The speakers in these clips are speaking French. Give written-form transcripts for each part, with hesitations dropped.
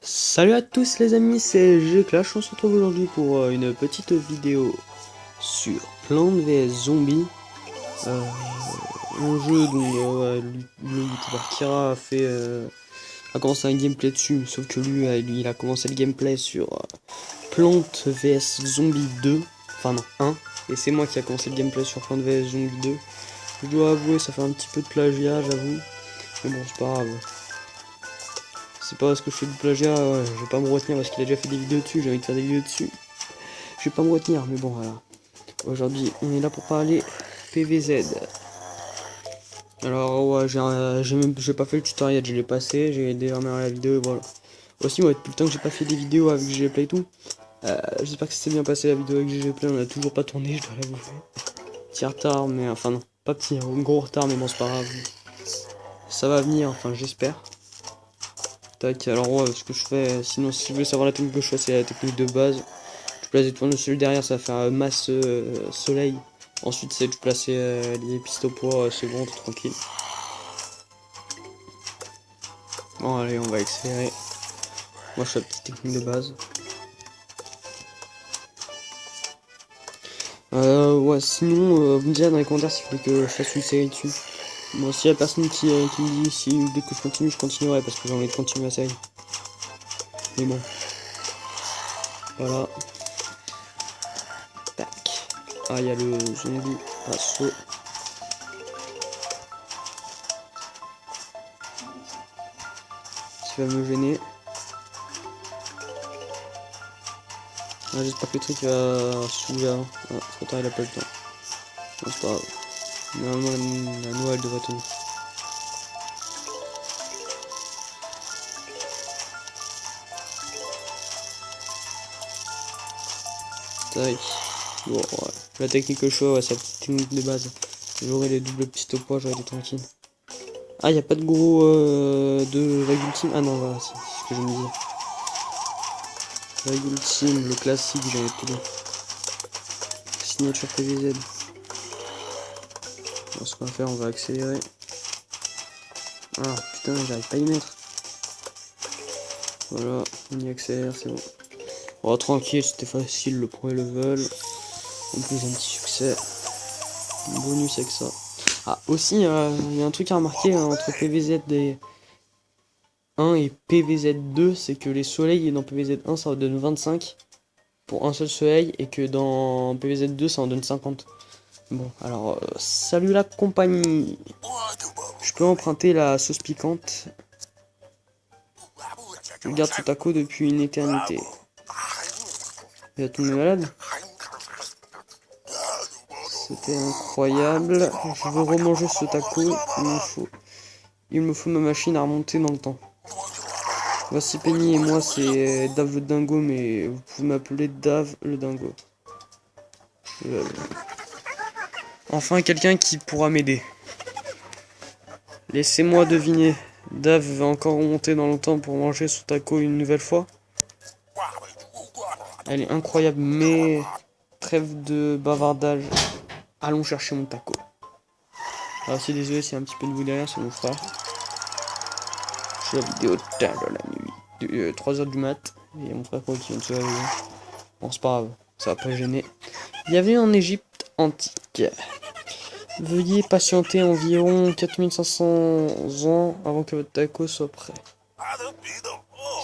Salut à tous les amis, c'est G-Clash, on se retrouve aujourd'hui pour une petite vidéo sur Plants vs Zombies. Un jeu dont le youtubeur Kira a commencé un gameplay dessus, sauf que lui, il a commencé le gameplay sur Plants vs Zombies 2, enfin non, 1, et c'est moi qui a commencé le gameplay sur Plants vs Zombies 2. Je dois avouer, ça fait un petit peu de plagiat, j'avoue, mais bon, c'est pas grave. C'est pas parce que je fais du plagiat, ouais, je vais pas me retenir parce qu'il a déjà fait des vidéos dessus, j'ai envie de faire des vidéos dessus. Je vais pas me retenir, mais bon, voilà. Aujourd'hui, on est là pour parler PVZ. Alors, ouais, j'ai pas fait le tutoriel, je l'ai passé, j'ai démarré la vidéo, et voilà. Aussi, ouais, depuis le temps que j'ai pas fait des vidéos avec GGplay et tout, j'espère que c'était bien passé la vidéo avec GGplay, on a toujours pas tourné, je dois l'avouer. Petit retard, mais enfin non, pas petit, un gros retard, mais bon, c'est pas grave. Ça va venir, enfin, j'espère. Tac, alors ouais, ce que je fais, sinon si vous voulez savoir la technique que je fais, c'est la technique de base. Tu places des tournesols derrière, ça va faire masse soleil. Ensuite, c'est de placer les pistes au poids, c'est bon, t'es tranquille. Bon, allez, on va accélérer. Moi, je fais la petite technique de base. Ouais, sinon, vous me direz dans les commentaires si vous voulez que je fasse une série dessus. Bon, s'il y a personne qui me dit si dès que je continuerai parce que j'ai envie de continuer la série. Mais bon. Voilà. Tac. Ah, il y a le zombie assaut. Qui va me gêner. Ah, j'espère que le truc va s'ouvrir. Ah, trop tard, il a pas le temps. Non, c'est pas grave. Normalement, la noix, elle devrait tenir. Tac. Bon, ouais. La technique que je fais, ouais, c'est la petite technique de base. J'aurai les doubles pistes au poids, j'aurai des tranquilles. Ah, il n'y a pas de gros de vague ultime. Ah non, voilà, c'est ce que je me disais. Vague ultime, le classique, j'avais tout dit. Signature PVZ. Alors, ce qu'on va faire, on va accélérer. Ah putain, j'arrive pas à y mettre. Voilà, on y accélère, c'est bon. Oh, tranquille, c'était facile le premier level. En plus, un petit succès. Bonus avec ça. Ah, aussi, il y a un truc à remarquer entre PVZ 1 et PVZ 2, c'est que les soleils dans PVZ 1 ça en donne 25 pour un seul soleil et que dans PVZ 2 ça en donne 50. Bon, alors, salut la compagnie. Je peux emprunter la sauce piquante. Je garde ce taco depuis une éternité. Il a tombé malade. C'était incroyable. Je veux remanger ce taco. Il me faut ma machine à remonter dans le temps. Voici Penny et moi, c'est Dave le Dingo, mais vous pouvez m'appeler Dave le Dingo. Enfin, quelqu'un qui pourra m'aider. Laissez-moi deviner. Dave va encore remonter dans le temps pour manger son taco une nouvelle fois. Elle est incroyable, mais trêve de bavardage. Allons chercher mon taco. Alors, c'est désolé s'il y a un petit peu de bruit derrière, c'est mon frère. Je suis la vidéo tard dans la nuit. 3h du mat. Et il y a mon frère qui vient de se réveiller. Bon, c'est pas grave, ça va pas gêner. Bienvenue en Égypte antique. Veuillez patienter environ 4500 ans avant que votre taco soit prêt.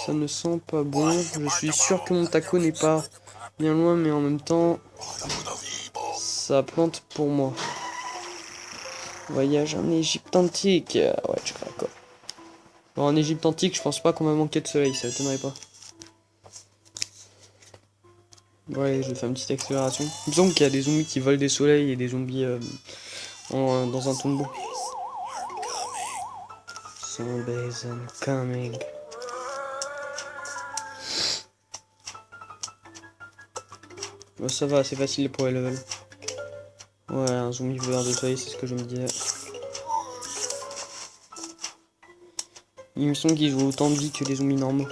Ça ne sent pas bon. Je suis sûr que mon taco n'est pas bien loin, mais en même temps, ça plante pour moi. Voyage en Égypte antique. Ouais, je crois d'accord. Bon, en Égypte antique, je pense pas qu'on va manquer de soleil, ça m'étonnerait pas. Ouais, je vais faire une petite accélération. Il me semble qu'il y a des zombies qui volent des soleils et des zombies dans un tombeau. Zombies coming. Bon, ça va, c'est facile pour les levels. Ouais, un zombie voleur de soleil, c'est ce que je me disais. Il me semble qu'ils ont autant de vie que les zombies normaux.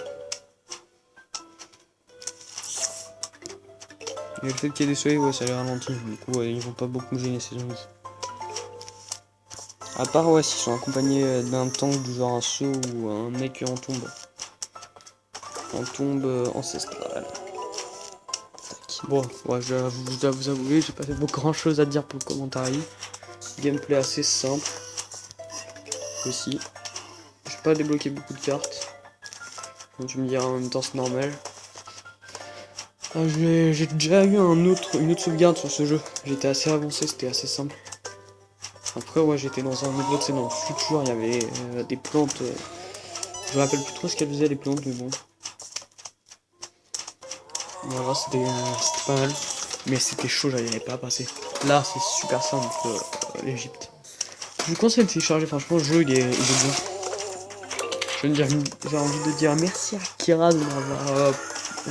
Et le fait qu'il y ait des soleils, ouais, ça les ralentit. Du coup, ouais, ils vont pas beaucoup me gêner ces zombies. À part, ouais, s'ils sont accompagnés d'un tank du genre un saut ou un mec en tombe. en tombe ancestrale. Bon, ouais, je dois vous avouer, j'ai pas fait beaucoup grand chose à dire pour le commentaire. Gameplay assez simple aussi. J'ai pas débloqué beaucoup de cartes. Donc tu me diras en même temps c'est normal. J'ai déjà eu une autre sauvegarde sur ce jeu. J'étais assez avancé, c'était assez simple. Après ouais j'étais dans un niveau, c'est dans le futur, il y avait des plantes. Je me rappelle plus trop ce qu'elles faisaient les plantes, mais bon. Voilà, c'était pas mal. Mais c'était chaud, j'arrivais pas à passer. Là c'est super simple, l'Egypte. Je vous conseille de télécharger, franchement le jeu il est bon. J'ai envie de dire merci à Kira de m'avoir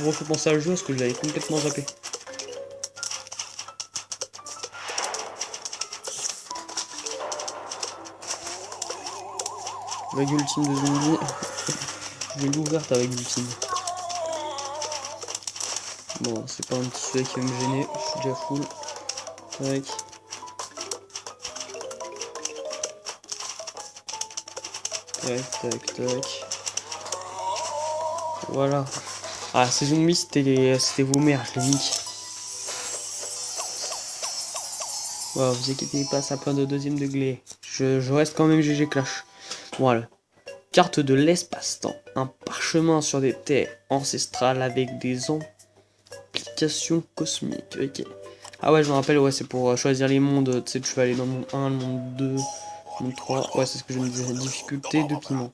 recompensé à le jeu parce que je l'avais complètement zappé. Vague ultime de zombie. Je vais l'ouvrir avec l'ultime. Bon, c'est pas un petit sujet qui va me gêner, je suis déjà full. Tac. Tac, tac, tac. Voilà. Ah, ces zombies, c'était vos mères, je les nique. Wow, vous inquiétez pas, ça plein de deuxième degré. Je reste quand même GG Clash. Voilà. Carte de l'espace-temps. Un parchemin sur des terres ancestrales avec des implications cosmiques. Ok. Ah ouais, je me rappelle, ouais, c'est pour choisir les mondes. Tu sais, tu vas aller dans le monde 1, le monde 2, le monde 3. Ouais, c'est ce que je me disais. Difficulté de piment.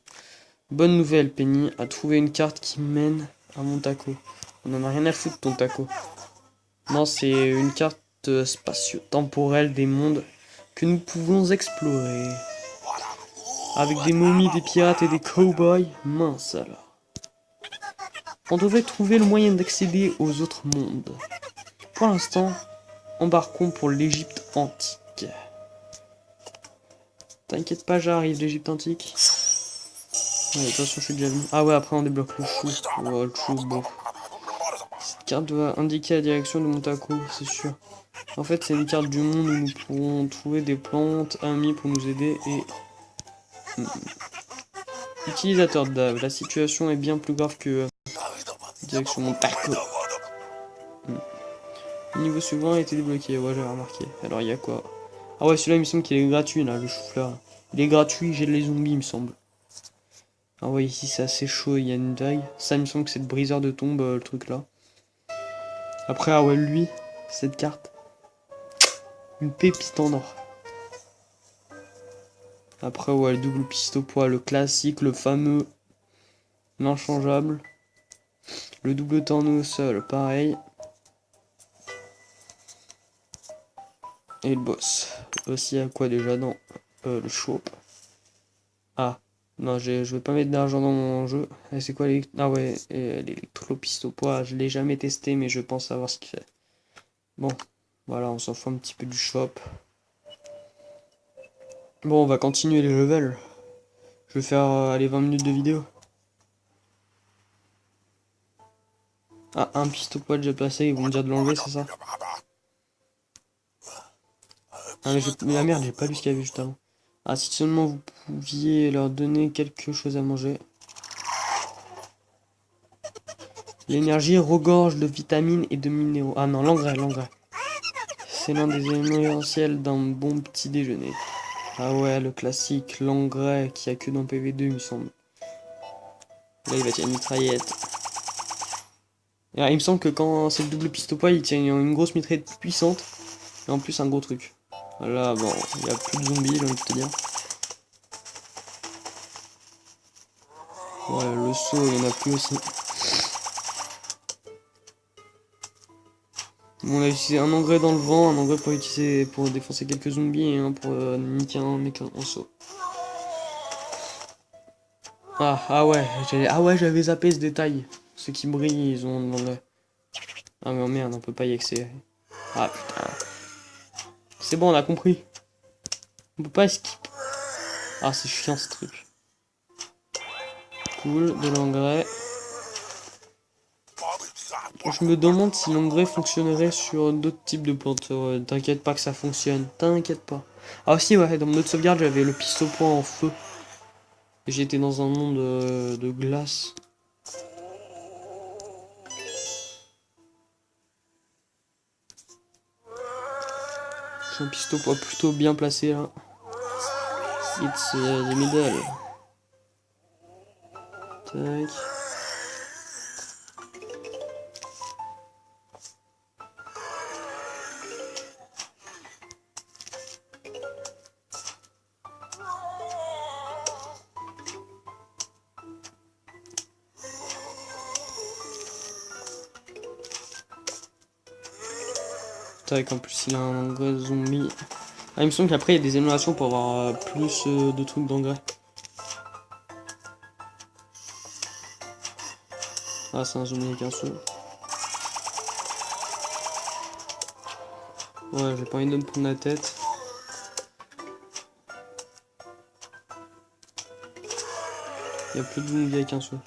Bonne nouvelle, Penny a trouvé une carte qui mène à mon taco. On en a rien à foutre, ton taco. Non, c'est une carte spatio-temporelle des mondes que nous pouvons explorer. Avec des momies, des pirates et des cow-boys. Mince alors. On devrait trouver le moyen d'accéder aux autres mondes. Pour l'instant, embarquons pour l'Égypte antique. T'inquiète pas, j'arrive, l'Égypte antique. Ouais, attention, je suis déjà venu. Ah ouais, après on débloque le chou. Ouais, le chou, bon. Cette carte doit indiquer la direction de mon taco, c'est sûr. En fait, c'est une carte du monde où nous pourrons trouver des plantes, amis pour nous aider et... Utilisateur d'Ave, la situation est bien plus grave que... Direction mon taco. Niveau suivant a été débloqué, ouais j'avais remarqué. Alors il y a quoi? Ah ouais, celui-là il me semble qu'il est gratuit là, le chou-fleur. Il est gratuit, j'ai les zombies il me semble. Ah ouais, ici c'est assez chaud, il y a une vague. Ça il me semble que c'est le briseur de tombe, le truc là. Après, ah ouais, lui, cette carte. Une pépite en or. Après, ouais, le double piste au poids, le classique, le fameux, l'inchangeable. Le double tournesol, pareil. Et le boss. Aussi à quoi déjà? Non. Le chope. Ah. Non, je vais pas mettre d'argent dans mon jeu. Et c'est quoi les... Ah ouais, l'électropiste au poids. Je l'ai jamais testé, mais je pense savoir ce qu'il fait. Bon. Voilà, on s'en fout un petit peu du shop. Bon, on va continuer les levels. Je vais faire aller 20 minutes de vidéo. Ah, un piste au poids déjà placé, ils vont me dire de l'enlever, c'est ça? Ah, mais la merde, j'ai pas lu ce qu'il y avait juste avant. Ah, si seulement vous pouviez leur donner quelque chose à manger. L'énergie regorge de vitamines et de minéraux. Ah non, l'engrais. C'est l'un des éléments essentiels d'un bon petit déjeuner. Ah ouais, le classique, l'engrais qui a que dans PV2, il me semble. Là, il va tirer une mitraillette. Et, il me semble que quand c'est le double piste au poids, il tient une grosse mitraillette puissante. Et en plus, un gros truc. Là, bon, il n'y a plus de zombies, j'ai envie de te dire. Ouais, le saut, il n'y en a plus aussi. Bon, on a utilisé un engrais dans le vent, un engrais pour utiliser pour défoncer quelques zombies et un pour niquer un mec en saut. Ah ouais, j'avais zappé ce détail. Ceux qui brillent, ils ont de l'engrais. Ah mais oh merde, on peut pas y accéder. Ah putain. C'est bon, on a compris. On peut pas skip. Ah, c'est chiant ce truc. Cool, de l'engrais. Je me demande si l'engrais fonctionnerait sur d'autres types de plantes. T'inquiète pas que ça fonctionne. T'inquiète pas. Ah aussi, ouais, dans mon autre sauvegarde, j'avais le piste au point en feu. J'étais dans un monde de glace. J'ai un pistolet plutôt bien placé là. It's the middle. Tac. Tac, en plus il a un engrais zombie. Ah, il me semble qu'après il y a des améliorations pour avoir plus de trucs d'engrais. Ah, c'est un zombie avec un sou. Ouais, j'ai pas envie de me prendre la tête. Il y a plus de zombies avec un sou.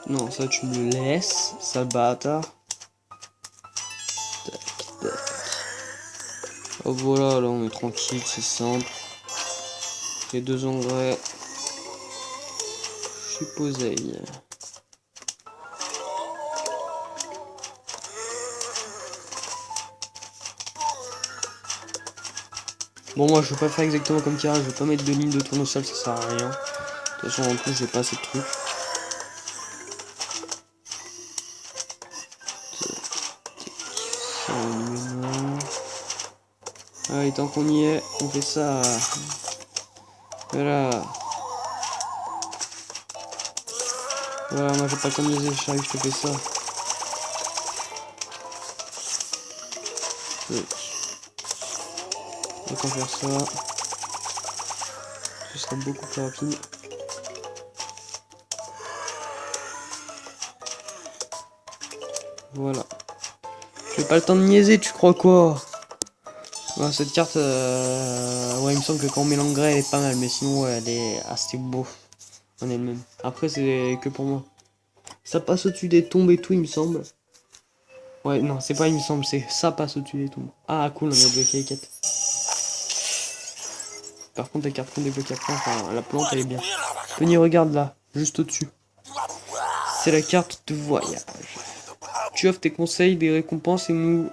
Non, ça tu me le laisses, sale bâtard. Tac, tac. Oh voilà, là on est tranquille, c'est simple. Les 2 engrais. Je suis posé. Bon, moi je vais pas faire exactement comme tirage, je vais pas mettre de lignes de tournesol, ça sert à rien. De toute façon, en plus, j'ai pas assez de trucs. Allez, tant qu'on y est, on fait ça. Voilà. Voilà, moi j'ai pas le temps de niaiser, j'arrive, je te fais ça. Donc on va faire ça. Ce sera beaucoup plus rapide. Voilà. J'ai pas le temps de niaiser, tu crois quoi? Ouais, cette carte, ouais, il me semble que quand on met l'engrais, elle est pas mal, mais sinon, ouais, elle est assez beau en elle-même. Après, c'est que pour moi. Ça passe au-dessus des tombes et tout, il me semble. Ouais, non, c'est pas il me semble, c'est ça passe au-dessus des tombes. Ah, cool, on a débloqué les quêtes. Par contre, la carte qu'on débloque après, enfin, la plante, elle est bien. Venez, regarde là, juste au-dessus. C'est la carte de voyage. Tu offres tes conseils, des récompenses et nous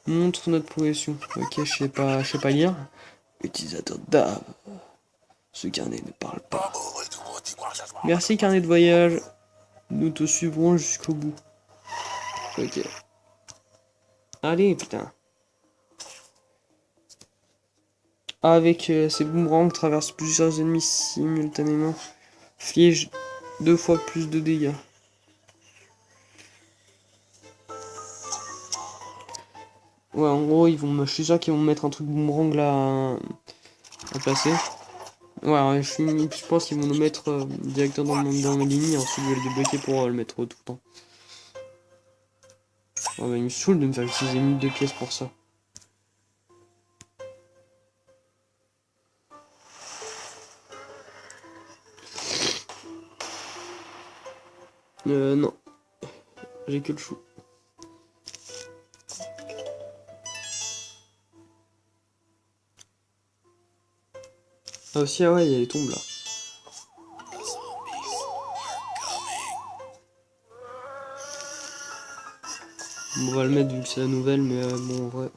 montre notre progression. Ok, je sais pas lire. Utilisateur d'Ave. Ce carnet ne parle pas. Merci carnet de voyage. Nous te suivrons jusqu'au bout. Ok. Allez, putain. Avec ces boomerangs, traverse plusieurs ennemis simultanément. Flige 2 fois plus de dégâts. Ouais, en gros, je suis sûr qu'ils vont me mettre un truc boomerang là à placer. Ouais, je pense qu'ils vont le mettre directement dans ma ligne et ensuite je vais le débloquer pour le mettre tout le temps. Oh, bah, il me saoule de me faire utiliser 1002 pièces pour ça. Non. J'ai que le chou. Ah aussi, ah ouais, il y a les tombes là. Bon, on va le mettre vu que c'est la nouvelle, mais bon, en vrai.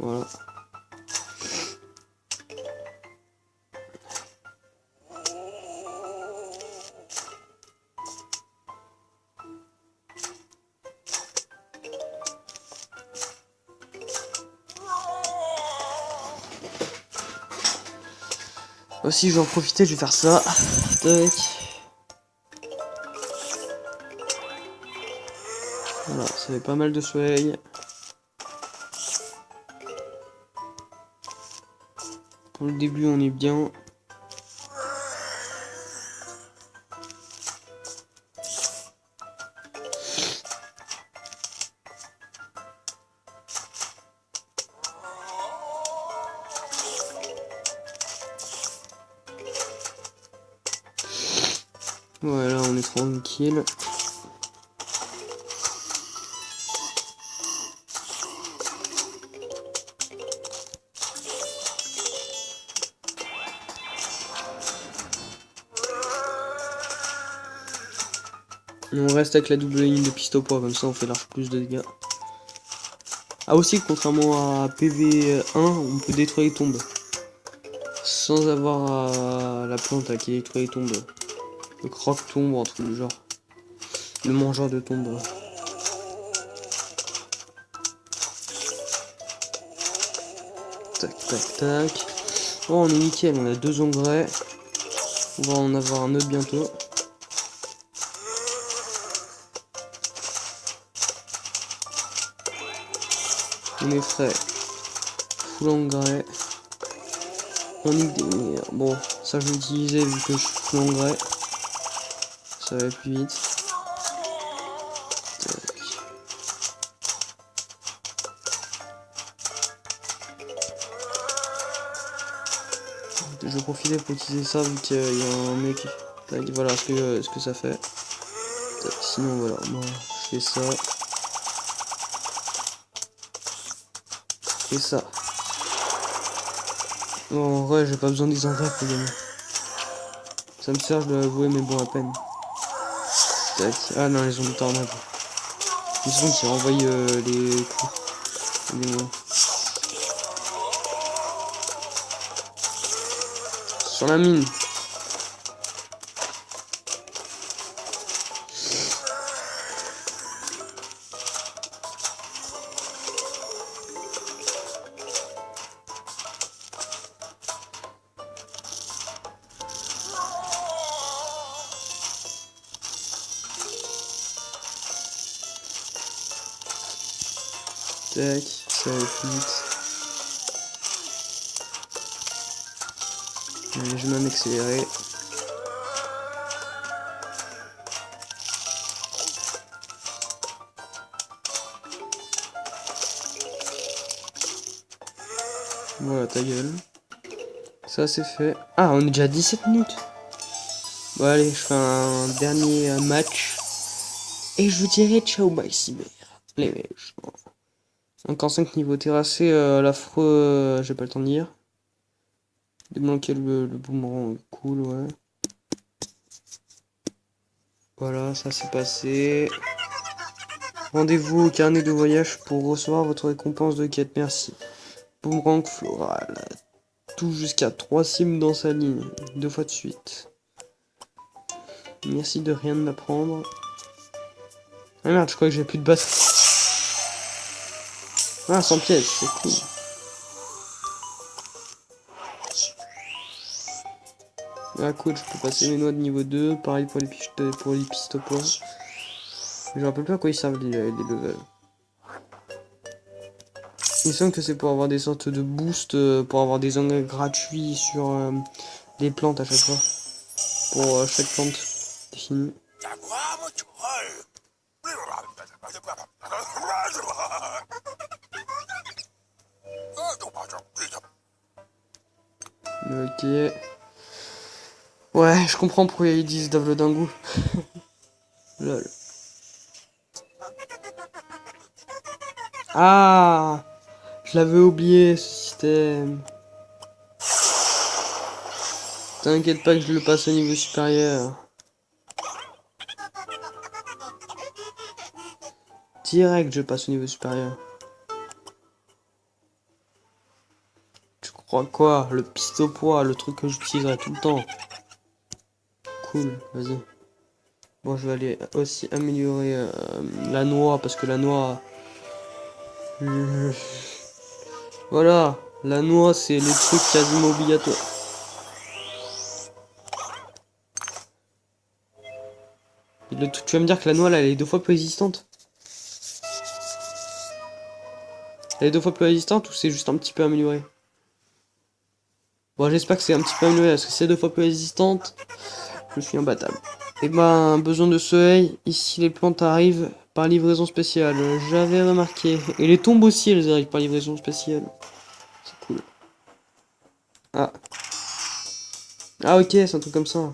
Voilà. Aussi, je vais en profiter, je vais faire ça. Tac. Voilà, ça fait pas mal de soleil. Pour le début, on est bien. Voilà, on est tranquille. Et on reste avec la double ligne de piste au poids, comme ça on fait large plus de dégâts. Ah aussi, contrairement à PV1, on peut détruire les tombes. Sans avoir la plante qui détruit les tombes. Le croque-tombe, un truc du genre. Le mangeur de tombes. Tac, tac, tac. Oh, on est nickel, on a 2 engrais. On va en avoir un autre bientôt. On est frais. Full engrais. On nique des murs. Bon, ça je vais l'utiliser vu que je suis full engrais. Ça va plus vite. Tac. Je vais profiter pour utiliser ça vu qu'il y a un mec. Tac, voilà ce que ça fait. Tac, sinon voilà, moi je fais ça. Et ça. Bon, en vrai, j'ai pas besoin des engrais pour gagner. Ça me sert, je dois avouer, mais bon, à peine. Tac. Ah non, les zombies tornades. Ils sont qui renvoient les coups. Sur la mine. Tac, ça va vite. Allez, je vais même accélérer. Voilà, ta gueule. Ça c'est fait. Ah, on est déjà à 17 minutes. Bon allez, je fais un dernier match. Et je vous dirai ciao bye cyber. Allez, encore 5 niveaux terrassés, l'affreux, j'ai pas le temps de dire. Débloquer le boomerang, cool, ouais. Voilà, ça c'est passé. Rendez-vous au carnet de voyage pour recevoir votre récompense de quête, merci. Boomerang floral. Tout jusqu'à 3 cimes dans sa ligne, 2 fois de suite. Merci de rien de m'apprendre. Ah merde, je crois que j'ai plus de batterie. Ah, 100 pièces, c'est cool. Ah cool, je peux passer mes noix de niveau 2, pareil pour les pistes au poids. Je me rappelle plus à quoi ils servent les levels. Il me semble que c'est pour avoir des sortes de boost, pour avoir des engrais gratuits sur des plantes à chaque fois. Pour chaque plante définie. Ok. Ouais, je comprends pourquoi ils disent Dave Dingou. Lol. Ah, je l'avais oublié ce système. T'inquiète pas que je le passe au niveau supérieur. Direct, je passe au niveau supérieur. Tu crois quoi? Le piste au poids, le truc que j'utiliserai tout le temps. Cool, vas-y. Bon, je vais aller aussi améliorer la noix, parce que la noix... Voilà, la noix, c'est le truc quasiment obligatoire. Tu vas me dire que la noix, là, elle est 2 fois plus résistante? Elle est 2 fois plus résistante ou c'est juste un petit peu amélioré? Bon, j'espère que c'est un petit peu amélioré, parce que c'est 2 fois plus résistante, je suis imbattable. Et ben, besoin de soleil, ici les plantes arrivent par livraison spéciale, j'avais remarqué. Et les tombes aussi, elles arrivent par livraison spéciale. C'est cool. Ah. Ah ok, c'est un truc comme ça.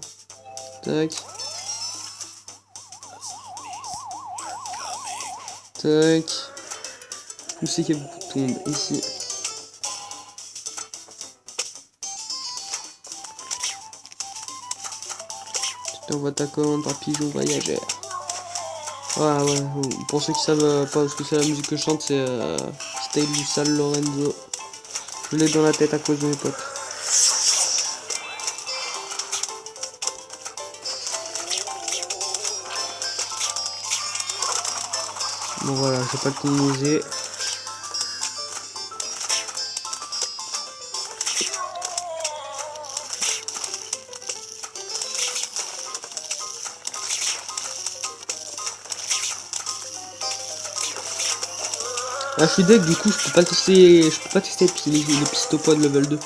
Tac. Tac. Où c'est qu'il y a beaucoup de tombes? Ici. Tu t'envoies ta commande par pigeon voyageur. Ouais, pour ceux qui savent pas ce que c'est la musique que je chante, c'est Style du Sal Lorenzo. Je l'ai dans la tête à cause de mes potes. Bon voilà, j'ai pas le temps de niaiser. Ah, je suis deck, du coup je peux pas tester les pistes au poids de level 2.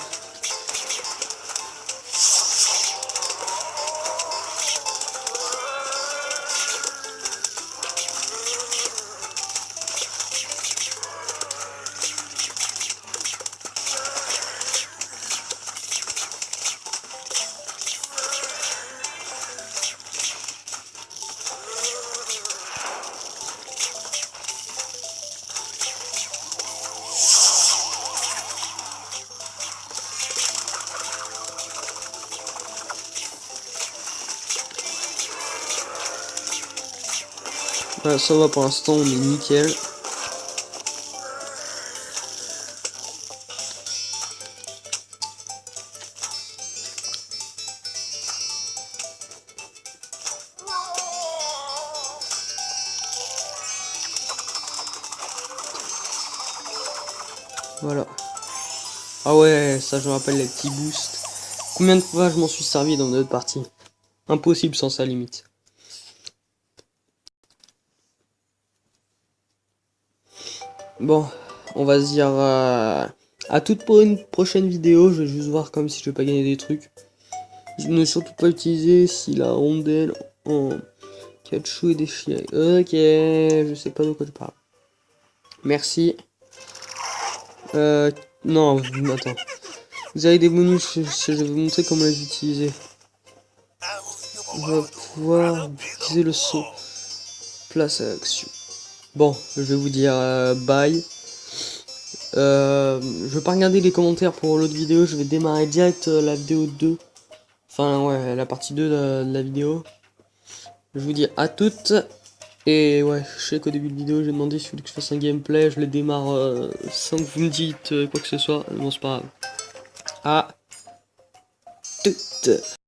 Voilà, ça va pour l'instant, on est nickel. Voilà. Ah ouais, ça je me rappelle les petits boosts. Combien de fois je m'en suis servi dans notre partie? Impossible sans ça limite. Bon, on va se dire à toute pour une prochaine vidéo. Je vais juste voir comme si je vais pas gagner des trucs. Je ne surtout pas utiliser si la rondelle en catchou est déchirée. Ok, je sais pas de quoi tu parles. Merci. Non, attends. Vous avez des bonus, je vais vous montrer comment les utiliser. On va pouvoir utiliser le saut. Place à l'action. Bon, je vais vous dire bye. Je vais pas regarder les commentaires pour l'autre vidéo, je vais démarrer direct la vidéo 2. Enfin ouais, la partie 2 de la vidéo. Je vous dis à toutes. Et ouais, je sais qu'au début de vidéo j'ai demandé si vous voulez que je fasse un gameplay, je les démarre sans que vous me dites quoi que ce soit. Bon c'est pas grave. À toutes.